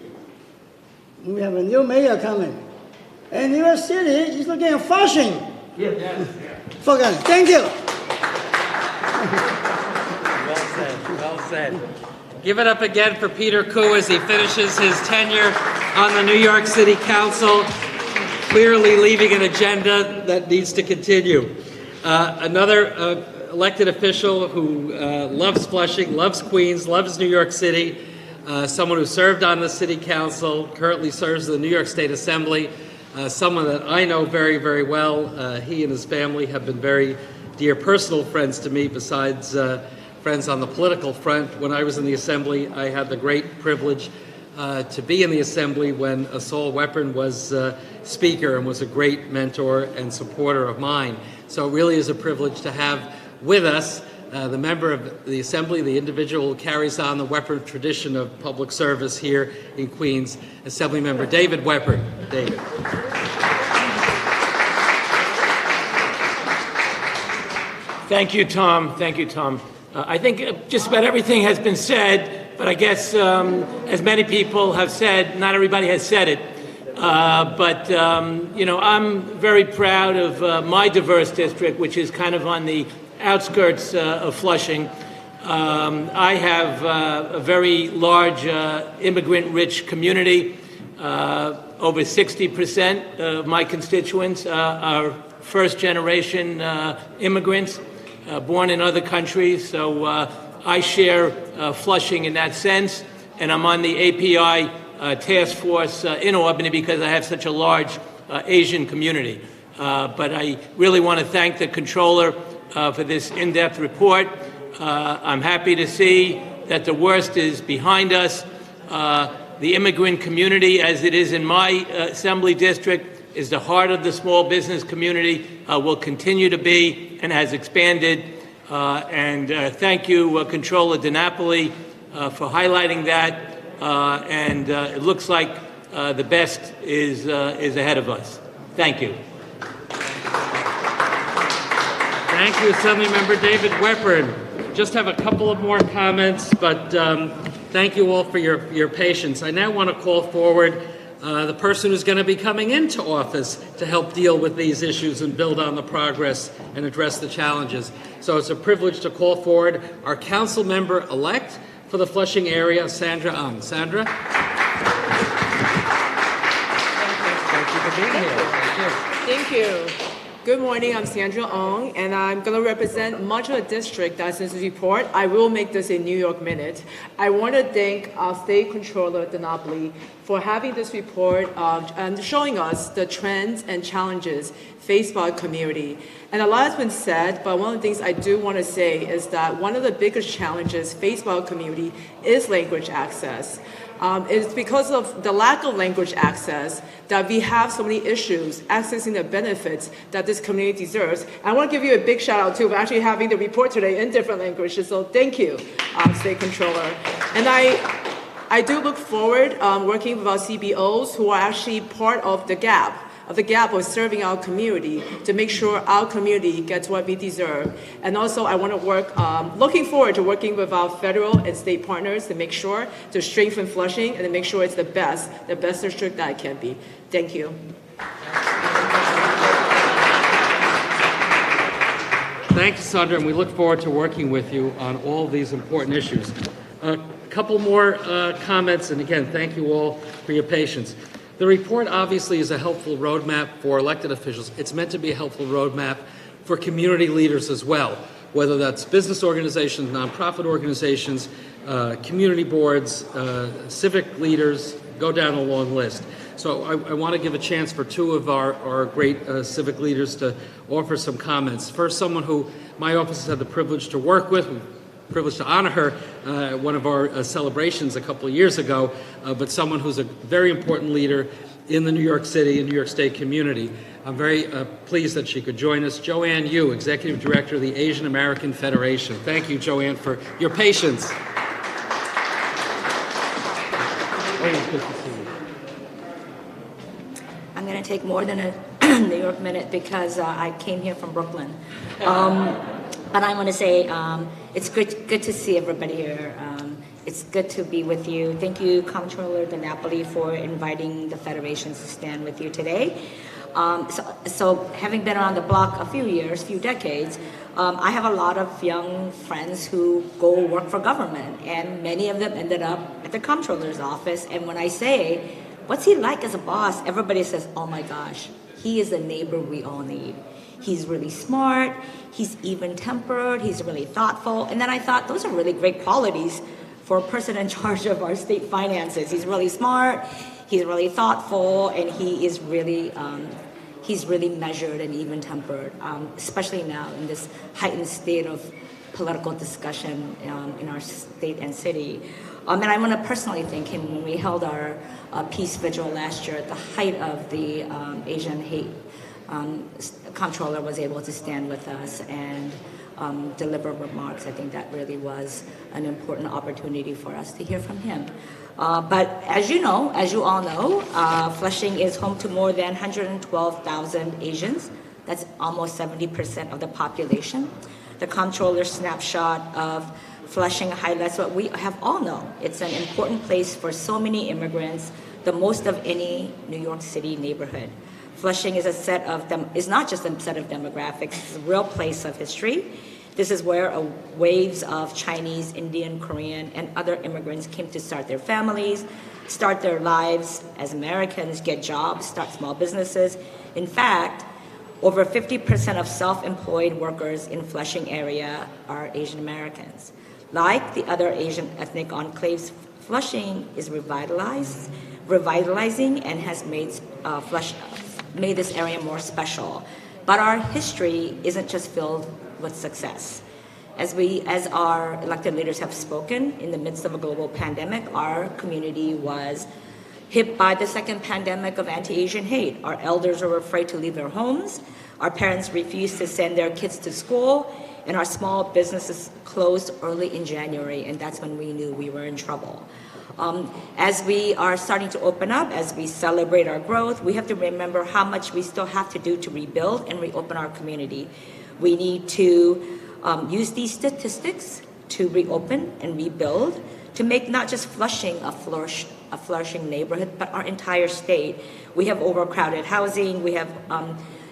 We have a new mayor coming. And New York City is looking at Flushing. Yes. Forget it. Thank you. Well said, well said. Give it up again for Peter Koo as he finishes his tenure on the New York City Council, clearly leaving an agenda that needs to continue. Another elected official who loves Flushing, loves Queens, loves New York City, someone who served on the City Council, currently serves in the New York State Assembly, someone that I know very, very well. He and his family have been very dear personal friends to me, besides friends on the political front. When I was in the Assembly, I had the great privilege to be in the Assembly when Saul Weppern was Speaker and was a great mentor and supporter of mine. So it really is a privilege to have with us the member of the Assembly, the individual who carries on the Weppern tradition of public service here in Queens, Assemblymember David Weppern. David. Thank you, Tom. Thank you, Tom. I think just about everything has been said, but I guess as many people have said, not everybody has said it. But you know, I'm very proud of my diverse district, which is kind of on the outskirts of Flushing. I have a very large immigrant-rich community. Over 60% of my constituents are first-generation immigrants born in other countries. So I share Flushing in that sense, and I'm on the API task force in Albany because I have such a large Asian community. But I really want to thank the Comptroller for this in-depth report. I'm happy to see that the worst is behind us. The immigrant community, as it is in my Assembly district, is the heart of the small business community, will continue to be and has expanded. And thank you, Comptroller DiNapoli, for highlighting that. And it looks like the best is ahead of us. Thank you. Thank you, Assemblymember David Weppern. Just have a couple of more comments, but thank you all for your patience. I now want to call forward the person who's going to be coming into office to help deal with these issues and build on the progress and address the challenges. So it's a privilege to call forward our council member-elect for the Flushing area, Sandra Ung. Sandra? Thank you for being here. Thank you. Good morning, I'm Sandra Ong, and I'm going to represent much of the district that's in this report. I will make this a New York minute. I want to thank our State Comptroller DiNapoli for having this report and showing us the trends and challenges faced by our community. And a lot has been said, but one of the things I do want to say is that one of the biggest challenges faced by our community is language access. It's because of the lack of language access that we have so many issues accessing the benefits that this community deserves. I want to give you a big shout out too for actually having the report today in different languages, so thank you, State Comptroller. And I do look forward working with our CBOs who are actually part of the gap of serving our community to make sure our community gets what we deserve. And also I want to work, looking forward to working with our federal and state partners to make sure to strengthen Flushing and to make sure it's the best district that it can be. Thank you. Thank you, Sandra, and we look forward to working with you on all these important issues. A couple more comments, and again, thank you all for your patience. The report obviously is a helpful roadmap for elected officials. It's meant to be a helpful roadmap for community leaders as well, whether that's business organizations, nonprofit organizations, community boards, civic leaders, go down a long list. So I want to give a chance for two of our great civic leaders to offer some comments. First, someone who my office has had the privilege to work with, privileged to honor her at one of our celebrations a couple of years ago, but someone who's a very important leader in the New York City and New York State community. I'm very pleased that she could join us. Joanne Yu, Executive Director of the Asian American Federation. Thank you, Joanne, for your patience. I'm going to take more than a New York minute because I came here from Brooklyn. But I want to say it's good to see everybody here. It's good to be with you. Thank you, Comptroller DiNapoli, for inviting the federations to stand with you today. So having been around the block a few decades, I have a lot of young friends who go work for government, and many of them ended up at the Comptroller's office. And when I say, what's he like as a boss? Everybody says, oh my gosh, he is the neighbor we all need. He's really smart, he's even-tempered, he's really thoughtful. And then I thought, those are really great qualities for a person in charge of our state finances. He's really smart, he's really thoughtful, and he is really, he's really measured and even-tempered, especially now in this heightened state of political discussion in our state and city. And I want to personally thank him when we held our peace vigil last year at the height of the Asian hate. Comptroller was able to stand with us and deliver remarks. I think that really was an important opportunity for us to hear from him. But as you all know, Flushing is home to more than 112,000 Asians. That's almost 70% of the population. The Comptroller snapshot of Flushing highlights what we have all known. It's an important place for so many immigrants, the most of any New York City neighborhood. Flushing is not just a set of demographics, it's a real place of history. This is where waves of Chinese, Indian, Korean, and other immigrants came to start their families, start their lives as Americans, get jobs, start small businesses. In fact, over 50% of self-employed workers in Flushing area are Asian Americans. Like the other Asian ethnic enclaves, Flushing is revitalizing and has made this area more special. But our history isn't just filled with success. As our elected leaders have spoken, in the midst of a global pandemic, our community was hit by the second pandemic of anti-Asian hate. Our elders were afraid to leave their homes, our parents refused to send their kids to school, and our small businesses closed early in January, and that's when we knew we were in trouble. As we are starting to open up, as we celebrate our growth, we have to remember how much we still have to do to rebuild and reopen our community. We need to use these statistics to reopen and rebuild, to make not just Flushing a flourishing neighborhood, but our entire state. We have overcrowded housing, we have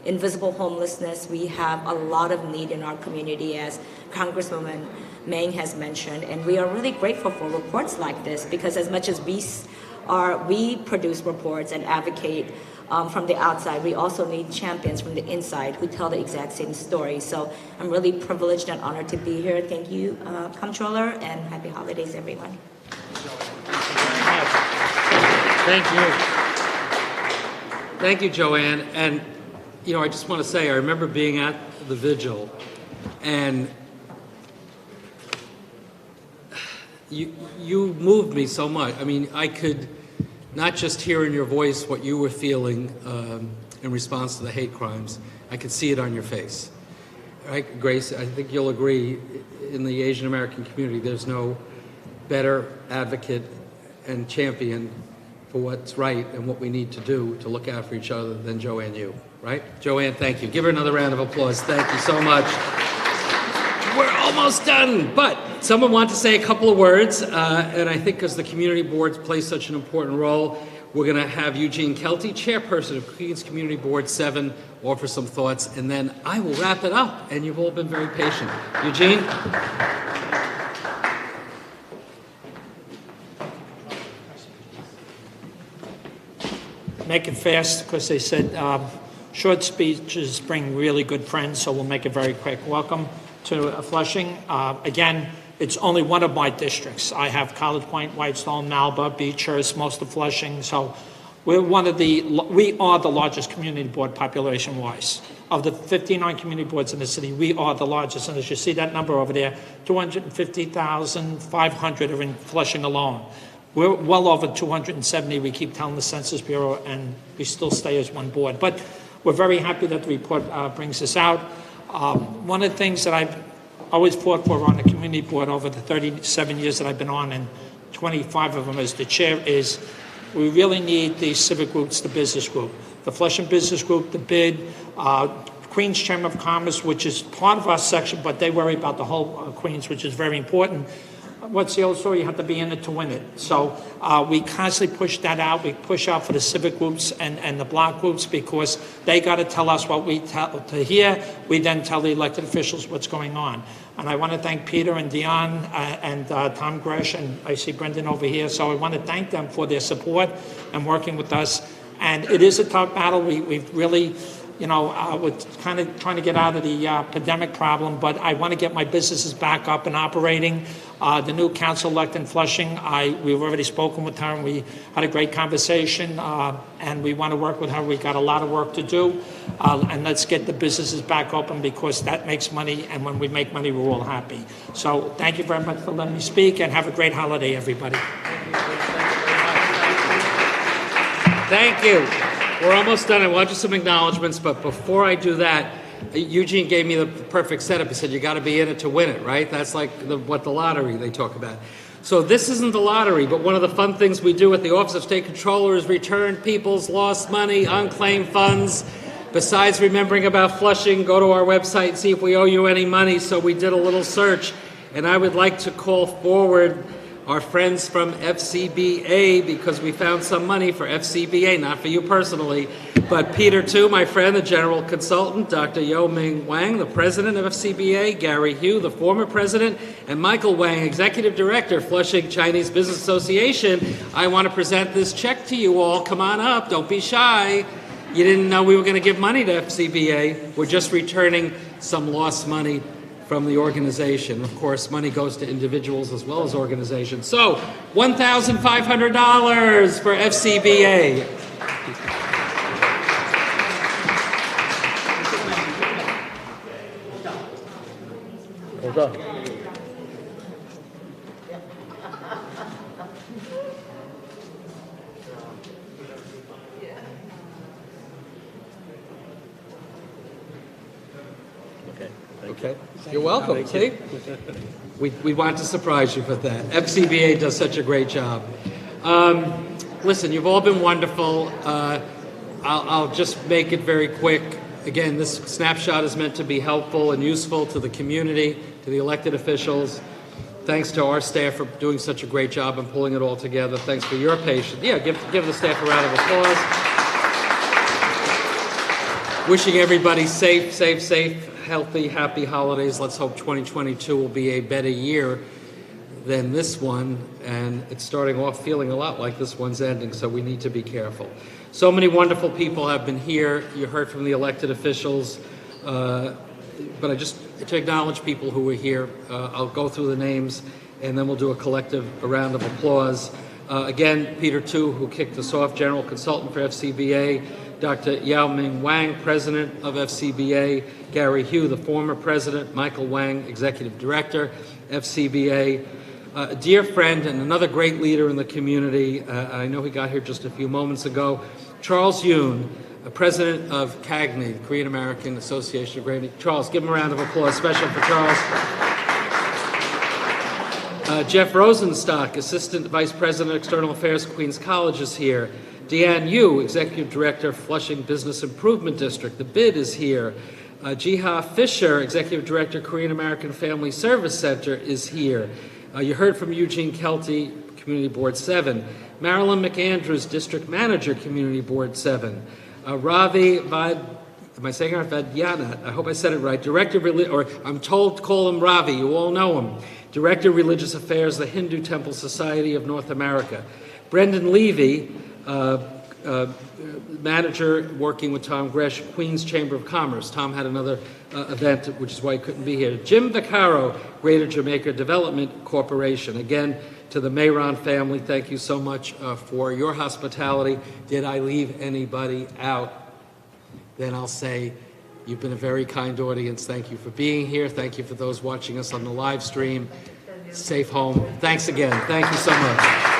invisible homelessness, we have a lot of need in our community, as Congresswoman Meng has mentioned, and we are really grateful for reports like this, because as much as we produce reports and advocate from the outside, we also need champions from the inside who tell the exact same story. So I'm really privileged and honored to be here. Thank you, Comptroller, and happy holidays, everyone. Thank you, Joanne. And I just want to say, I remember being at the vigil, and you moved me so much. I mean, I could not just hear in your voice what you were feeling in response to the hate crimes, I could see it on your face. Right, Grace, I think you'll agree, in the Asian American community, there's no better advocate and champion for what's right and what we need to do to look out for each other than Joanne Yu, right? Joanne, thank you. Give her another round of applause. Thank you so much. We're almost done, but someone wanted to say a couple of words, and I think because the community boards play such an important role, we're going to have Eugene Kelty, chairperson of Queens Community Board 7, offer some thoughts, and then I will wrap it up, and you've all been very patient. Eugene? Make it fast, because they said short speeches bring really good friends, so we'll make it very quick. Welcome to Flushing. Again, it's only one of my districts. I have College Point, Whitestone, Malba, Beechhurst, most of Flushing. So we are the largest community board population-wise. Of the 59 community boards in the city, we are the largest. And as you see that number over there, 250,500 are in Flushing alone. We're well over 270, we keep telling the Census Bureau, and we still stay as one board. But we're very happy that the report brings this out. One of the things that I've always fought for on the community board over the 37 years that I've been on, and 25 of them as the chair, is we really need the civic groups, the business group. The Flushing Business Group, the BID, Queens Chamber of Commerce, which is part of our section, but they worry about the whole Queens, which is very important. What's the old story? You have to be in it to win it. So we constantly push that out. We push out for the civic groups and the block groups because they got to tell us what we tell to hear. We then tell the elected officials what's going on. And I want to thank Peter and Dion and Tom Gresh, and I see Brendan over here. So I want to thank them for their support and working with us. And it is a tough battle. We've really, we're kind of trying to get out of the pandemic problem, but I want to get my businesses back up and operating. The new council-elect in Flushing, we've already spoken with her, and we had a great conversation, and we want to work with her. We've got a lot of work to do, and let's get the businesses back open because that makes money, and when we make money, we're all happy. So thank you very much for letting me speak, and have a great holiday, everybody. Thank you. We're almost done. I want just some acknowledgments, but before I do that, Eugene gave me the perfect setup. He said, you got to be in it to win it, right? That's like what the lottery they talk about. So this isn't the lottery, but one of the fun things we do at the Office of State Controller is return people's lost money, unclaimed funds. Besides remembering about Flushing, go to our website and see if we owe you any money. So we did a little search, and I would like to call forward our friends from FCBA because we found some money for FCBA, not for you personally, but Peter Tu, my friend, the general consultant, Dr. Yo-Ming Wang, the president of FCBA, Gary Hu, the former president, and Michael Wang, executive director, Flushing Chinese Business Association. I want to present this check to you all. Come on up, don't be shy. You didn't know we were going to give money to FCBA. We're just returning some lost money from the organization. Of course, money goes to individuals as well as organizations. So, $1,500 for FCBA. Hold on. Okay. You're welcome. See? We want to surprise you with that. FCBA does such a great job. Listen, you've all been wonderful. I'll just make it very quick. Again, this snapshot is meant to be helpful and useful to the community, to the elected officials. Thanks to our staff for doing such a great job and pulling it all together. Thanks for your patience. Yeah, give the staff a round of applause. Wishing everybody safe, healthy, happy holidays. Let's hope 2022 will be a better year than this one, and it's starting off feeling a lot like this one's ending, so we need to be careful. So many wonderful people have been here. You heard from the elected officials, but to acknowledge people who were here, I'll go through the names, and then we'll do a collective round of applause. Again, Peter Tu, who kicked us off, General Consultant for FCBA, Dr. Yo-Ming Wang, President of FCBA, Gary Hu, the former President, Michael Wang, Executive Director, FCBA, a dear friend and another great leader in the community. I know he got here just a few moments ago, Charles Yoon, President of CAGNY, the Korean American Association of Gravy. Charles, give him a round of applause, special for Charles. Jeff Rosenstock, Assistant Vice President, External Affairs, Queens College, is here. Deanne Yu, Executive Director, Flushing Business Improvement District. The BID is here. Jiha Fisher, Executive Director, Korean American Family Service Center, is here. You heard from Eugene Kelty, Community Board 7. Marilyn McAndrews, District Manager, Community Board 7. Ravi Vaidyanathan, I hope I said it right, Director of, or I'm told to call him Ravi, you all know him. Director of Religious Affairs, the Hindu Temple Society of North America. Brendan Levy, manager working with Tom Gresh, Queens Chamber of Commerce. Tom had another event, which is why he couldn't be here. Jim Vaccaro, Greater Jamaica Development Corporation. Again, to the Mayron family, thank you so much for your hospitality. Did I leave anybody out? Then I'll say, you've been a very kind audience. Thank you for being here. Thank you for those watching us on the live stream. Safe home. Thanks again. Thank you so much.